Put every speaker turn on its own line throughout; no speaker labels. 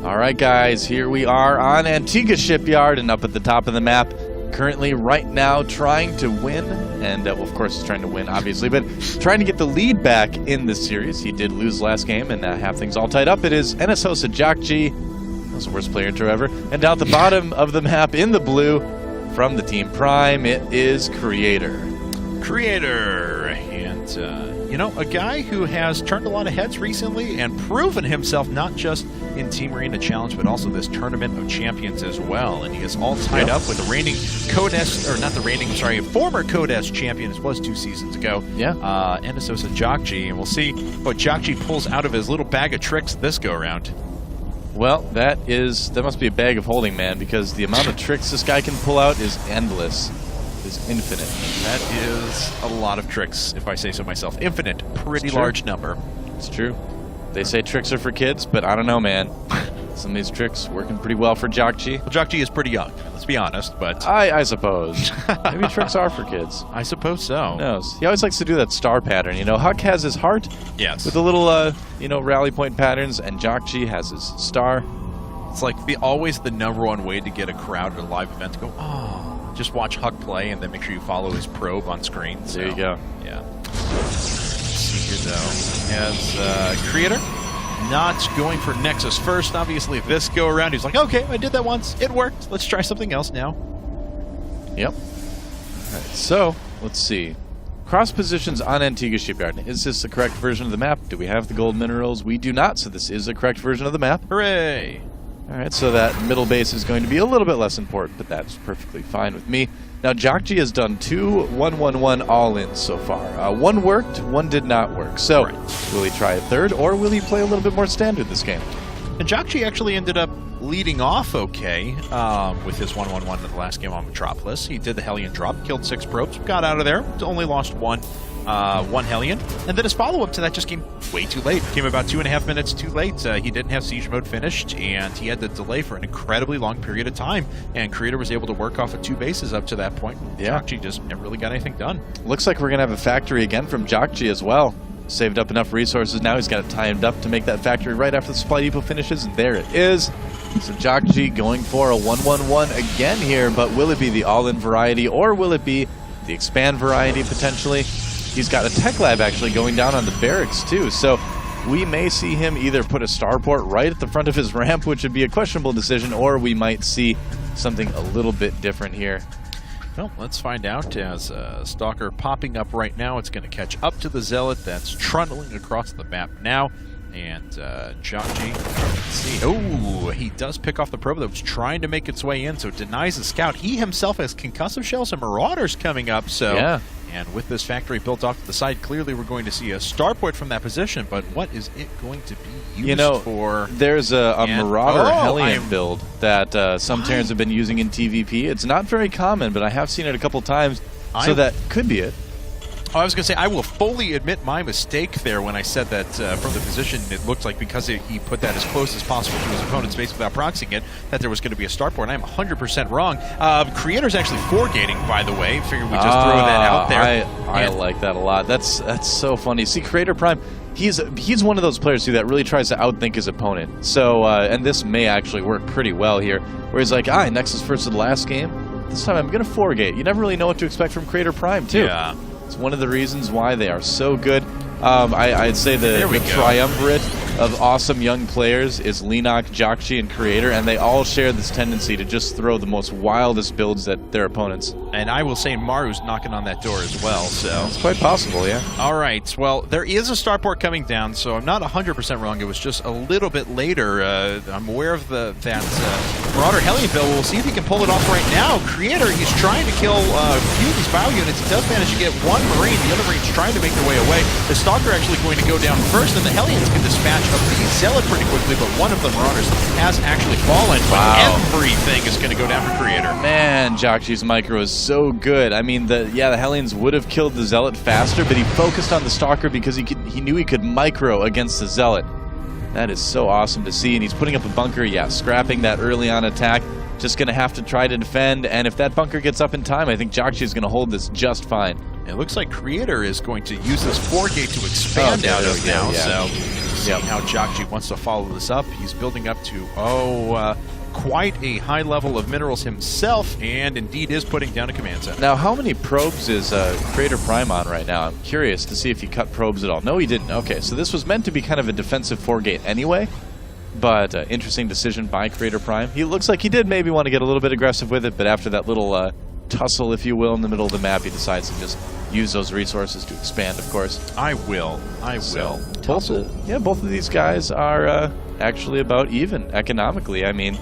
All right, guys, here we are on Antiga Shipyard and up at the top of the map. Currently, right now, trying to win, and well, of course, he's trying to win, obviously, but trying to get the lead back in this series. He did lose last game and have things all tied up. It is NSOSA Jjakji. That was the worst player intro ever. And down at the bottom of the map in the blue, from the Team Prime, it is Creator.
And, you know, a guy who has turned a lot of heads recently and proven himself not just in Team Arena Challenge, but also this Tournament of Champions as well. And he is all tied up with the reigning Codes, or not the reigning, sorry, former Codes champion. This was 2 seasons ago.
Yeah.
NSOSA Jjakji. And we'll see what Jjakji pulls out of his little bag of tricks this go-around.
Well, that must be a bag of holding, man, because the amount of tricks this guy can pull out is endless. Is infinite.
That is a lot of tricks, if I say so myself. Infinite, pretty large number.
It's true. They say tricks are for kids, but I don't know, man. Some of these tricks working pretty well for Jjakji.
Well, Jjakji is pretty young, let's be honest, but...
I suppose. Maybe tricks are for kids.
I suppose so.
Who knows? He always likes to do that star pattern, you know? Huck has his heart.
Yes.
With the little, you know, rally point patterns, and Jjakji has his star.
It's like always the #1 way to get a crowd at a live event to go, oh... Just watch Huck play, and then make sure you follow his probe on screen. So,
there you go.
Yeah. Let's see here, though. As Creator, not going for Nexus first. Obviously, this go-around, he's like, okay, I did that once. It worked. Let's try something else now.
Yep. All right, so, let's see. Cross positions on Antiga Shipyard. Is this the correct version of the map? Do we have the gold minerals? We do not, so this is the correct version of the map.
Hooray!
Alright, so that middle base is going to be a little bit less important, but that's perfectly fine with me. Now, Jjakji has done 2 1-1-1 all-ins so far. One worked, one did not work. So, will he try a third, or will he play a little bit more standard this game?
And Jjakji actually ended up leading off okay with his 1-1-1 in the last game on Metropolis. He did the Hellion drop, killed 6 probes, got out of there, only lost one Hellion, and then his follow-up to that just came way too late. Came about 2.5 minutes too late. He didn't have siege mode finished, and he had to delay for an incredibly long period of time, and Creator was able to work off of 2 bases up to that point.
Yeah.
Jjakji just never really got anything done.
Looks like we're going to have a factory again from Jjakji as well. Saved up enough resources now, he's got it timed up to make that factory right after the Supply Depot finishes, and there it is. So Jjakji going for a 1-1-1 again here, but will it be the all-in variety, or will it be the expand variety potentially? He's got a tech lab actually going down on the barracks too, so we may see him either put a starport right at the front of his ramp, which would be a questionable decision, or we might see something a little bit different here.
Well, let's find out. As Stalker popping up right now, it's going to catch up to the Zealot that's trundling across the map now. And Jjakji, let's see. Oh, he does pick off the probe that was trying to make its way in, so it denies the scout. He himself has concussive shells and marauders coming up, so...
Yeah.
And with this factory built off to the side, clearly we're going to see a starport from that position, but what is it going to be used for?
There's a Marauder Hellion build that some Terrans have been using in TVP. It's not very common, but I have seen it a couple times, so that could be it.
Oh, I was going to say, I will fully admit my mistake there when I said that from the position, it looked like because he put that as close as possible to his opponent's base without proxying it, that there was going to be a starport. I'm 100% wrong. Creator's actually 4-gating, by the way. Figured we'd just throw that out there.
I like that a lot. That's so funny. See, Creator Prime, he's one of those players who that really tries to outthink his opponent. So, and this may actually work pretty well here, where he's like, Nexus first of the last game. This time I'm going to 4-gate. You never really know what to expect from Creator Prime, too.
Yeah.
It's one of the reasons why they are so good. I'd say the triumvirate of awesome young players is Lenok, Jjakji, and Creator, and they all share this tendency to just throw the most wildest builds at their opponents.
And I will say Maru's knocking on that door as well, so...
It's quite possible, yeah.
All right, well, there is a starport coming down, so I'm not 100% wrong. It was just a little bit later. I'm aware of that Marauder Hellion build. We'll see if he can pull it off right now. Creator, he's trying to kill a few of these bio units. He does manage to get one Marine. The other Marine's trying to make their way away. The Stalker actually going to go down first, and the Hellions can dispatch of the Zealot pretty quickly, but one of the Marauders has actually fallen. But everything is going to go down for Creator.
Man, Jjakji's micro is so good. I mean, the Hellions would have killed the Zealot faster, but he focused on the Stalker because he knew he could micro against the Zealot. That is so awesome to see, and he's putting up a bunker, scrapping that early on attack. Just going to have to try to defend, and if that bunker gets up in time, I think Jjakji is going to hold this just fine.
It looks like Creator is going to use this 4-gate to expand out of now, so see how Jjakji wants to follow this up. He's building up to, quite a high level of minerals himself, and indeed is putting down a command center.
Now, how many probes is Creator Prime on right now? I'm curious to see if he cut probes at all. No, he didn't. Okay, so this was meant to be kind of a defensive 4-gate anyway, but interesting decision by Creator Prime. He looks like he did maybe want to get a little bit aggressive with it, but after that little tussle, if you will, in the middle of the map, he decides to just use those resources to expand, of course.
I will.
Both of these guys are actually about even economically. I mean,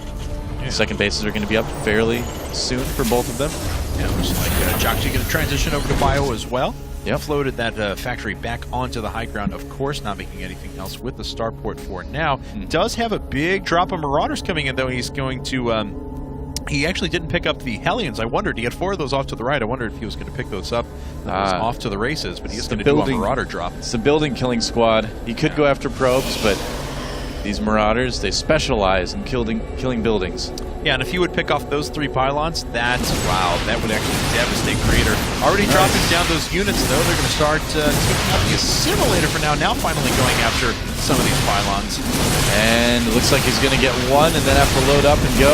second bases are going to be up fairly soon for both of them.
Yeah, looks like Jjakji going to transition over to Bio as well.
Yep.
Floated that factory back onto the high ground, of course, not making anything else with the starport for now. Does have a big drop of Marauders coming in, though. He's going to... he actually didn't pick up the Hellions. I wondered. He had 4 of those off to the right. I wondered if he was going to pick those up. That was off to the races, but he is going to do a Marauder drop.
It's a building killing squad. He could go after probes, but these Marauders, they specialize in killing buildings.
Yeah, and if he would pick off those 3 pylons, that would actually devastate Creator. Already dropping down those units, though. They're going to start taking out the assimilator for now finally going after some of these pylons.
And it looks like he's going to get 1 and then have to load up and go.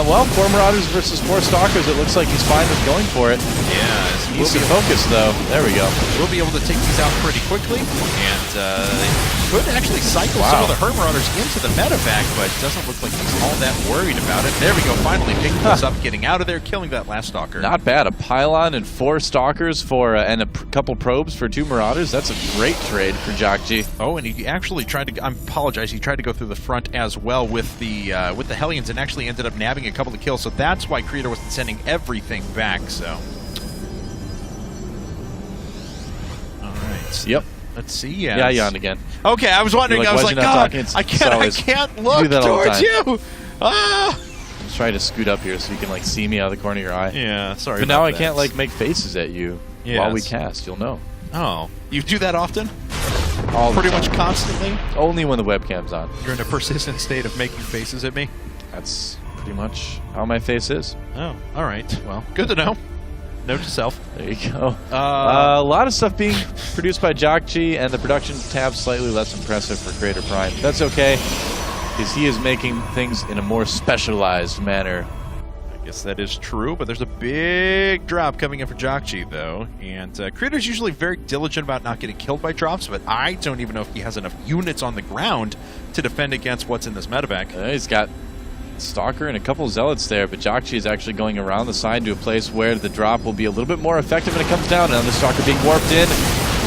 Well, 4 Marauders versus 4 Stalkers. It looks like he's fine with going for it.
Yeah,
we'll be focused, though. There we go.
We'll be able to take these out pretty quickly, and could actually cycle some of the Herd Marauders into the medevac, but it doesn't look like he's all that worried about it. There we go, finally picking this up, getting out of there, killing that last Stalker.
Not bad. A pylon and 4 Stalkers for and a couple probes for 2 Marauders. That's a great trade for Jjakji.
Oh, and he actually tried to... I apologize. He tried to go through the front as well with the Hellions and actually ended up nabbing a couple of kills. So that's why Creator wasn't sending everything back. So. All right.
Yep.
Let's see.
Yeah, yawned again.
Okay, I was wondering. I was like, God, I can't look towards you. Ah.
I'm trying to scoot up here so you can like see me out of the corner of your eye.
Yeah, sorry.
But now I can't like make faces at you while we cast. You'll know.
Oh, you do that often?
Pretty
much constantly?
Only when the webcam's on.
You're in a persistent state of making faces at me?
That's pretty much how my face is.
Oh, all right. Well, good to know. Note to self.
There you go. A lot of stuff being produced by Jjakji, and the production tab slightly less impressive for Creator Prime. That's okay, because he is making things in a more specialized manner.
I guess that is true, but there's a big drop coming in for Jjakji, though. And Creator's usually very diligent about not getting killed by drops, but I don't even know if he has enough units on the ground to defend against what's in this medevac.
He's got Stalker and a couple Zealots there, but Jjakji is actually going around the side to a place where the drop will be a little bit more effective when it comes down. Another Stalker being warped in.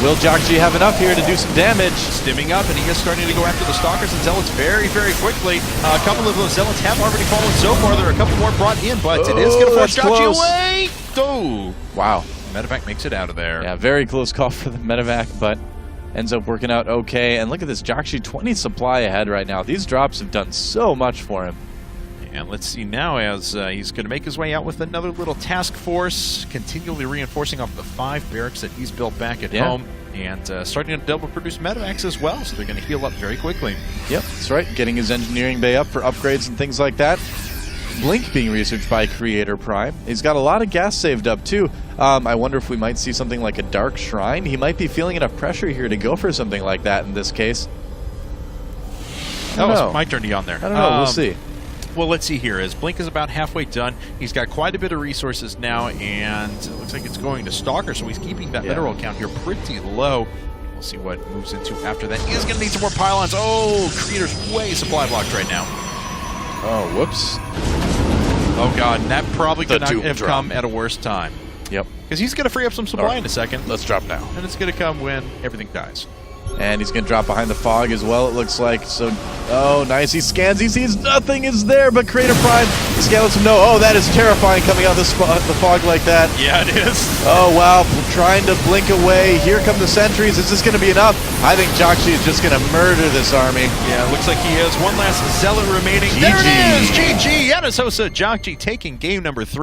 Will Jjakji have enough here to do some damage?
Stimming up, and he is starting to go after the Stalkers and Zealots very, very quickly. A couple of those Zealots have already fallen so far. There are a couple more brought in, but it is going to force Jjakji away. Oh!
Wow.
Medevac makes it out of there.
Yeah, very close call for the Medevac, but ends up working out okay. And look at this, Jjakji 20 supply ahead right now. These drops have done so much for him.
And let's see now as he's going to make his way out with another little task force, continually reinforcing off the 5 barracks that he's built back at home, and starting to double produce medevacs as well, so they're going to heal up very quickly.
Yep, that's right. Getting his engineering bay up for upgrades and things like that. Blink being researched by Creator Prime. He's got a lot of gas saved up too. I wonder if we might see something like a Dark Shrine. He might be feeling enough pressure here to go for something like that in this case.
That was my turn to yawn there.
I don't know, we'll see.
Well, let's see here. As Blink is about halfway done, he's got quite a bit of resources now, and it looks like it's going to Stalker, so he's keeping that mineral count here pretty low. We'll see what moves into after that. He's going to need some more pylons. Oh, Creator's way supply blocked right now.
Oh, whoops.
Oh, God, and that probably could not have come at a worse time.
Yep.
Because he's going to free up some supply in a second.
Let's drop now.
And it's going to come when everything dies.
And he's going to drop behind the fog as well, it looks like. So, oh, nice. He scans. He sees nothing is there, but Creator Prime lets him know. Oh, that is terrifying coming out of the fog like that.
Yeah, it is.
Oh, wow. Trying to blink away. Here come the sentries. Is this going to be enough? I think Jjakji is just going to murder this army.
Yeah, looks like he has one last Zealot remaining.
GG.
There it is. GG. Yanasosa Jjakji taking game number 3.